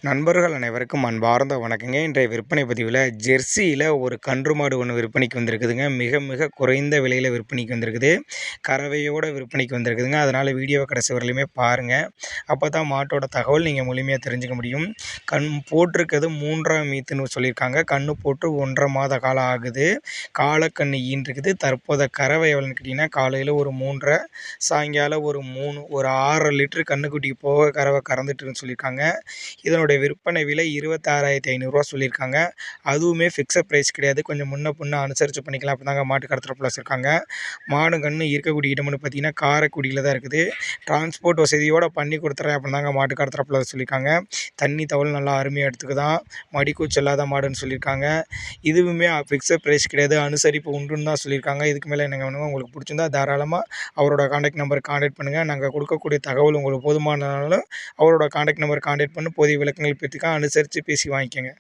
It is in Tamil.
நண்பர்கள் அனைவருக்கும் அன்பார்ந்த வணக்கங்க. இன்றைய விற்பனை பதிவில் ஜெர்சியில் ஒரு கன்று மாடு ஒன்று விற்பனைக்கு வந்திருக்குதுங்க. மிக மிக குறைந்த விலையில் விற்பனைக்கு வந்திருக்குது. கறவையோடு விற்பனைக்கு வந்திருக்குதுங்க. அதனால் வீடியோவை கடைசி வரலையுமே பாருங்கள். அப்போ தான் மாட்டோட தகவல் நீங்கள் முழுமையாக தெரிஞ்சுக்க முடியும். கண் போட்டிருக்கிறது 3ஆம் ஈத்துன்னு சொல்லியிருக்காங்க. கன்று போட்டு 1.5 மாத காலம் ஆகுது. காலக்கன்று ஈன்றிருக்குது. தற்போத கறவை எவ்வளோன்னு கேட்டிங்கன்னா, காலையில் ஒரு 3.5, சாயங்காலம் ஒரு 3, ஒரு 6 லிட்டரு கன்றுக்குட்டிக்கு போக கறவை கறந்துட்டுருன்னு சொல்லியிருக்காங்க. இதனுடைய விற்பனை விலை 26,500 சொல்லியிருக்காங்க. அதுவுமே ஃபிக்ஸட் ப்ரைஸ் கிடையாது. கொஞ்சம் முன்ன பின்ன அனுசரித்து பண்ணிக்கலாம். அப்படி தாங்க மாட்டு கடத்துறப்புல வச்சுருக்காங்க. மாடும் கன்று இருக்கக்கூடிய இடம்னு பார்த்தீங்கன்னா காரைக்குடியில் தான் இருக்குது. டிரான்ஸ்போர்ட் வசதியோடு பண்ணி கொடுத்துறேன் அப்படின்னு தாங்க மாட்டு கடத்துறப்புல சொல்லியிருக்காங்க. தண்ணி தவள் நல்லா அருமையாக எடுத்துக்குதான். மடிக்கூச்சு இல்லாத மாடுன்னு சொல்லியிருக்காங்க. இதுவுமே ஃபிக்ஸட் ப்ரைஸ் கிடையாது. அனுசரிப்பு உண்டுன்னு தான் சொல்லியிருக்காங்க. இதுக்கு மேலே என்னங்க வேணுமோ உங்களுக்கு பிடிச்சிருந்தா தாராளமாக அவரோட கான்டாக்ட் நம்பருக்கு கான்டாக்ட் பண்ணுங்கள். நாங்கள் கொடுக்கக்கூடிய தகவல் உங்களுக்கு போதுமானாலும் அவரோட கான்டாக்ட் நம்பர் கான்டாக்ட் பண்ணி போதிய விளக்கங்கள் பெற்றுக்க அனுசரித்து பேசி வாங்கிக்கோங்க.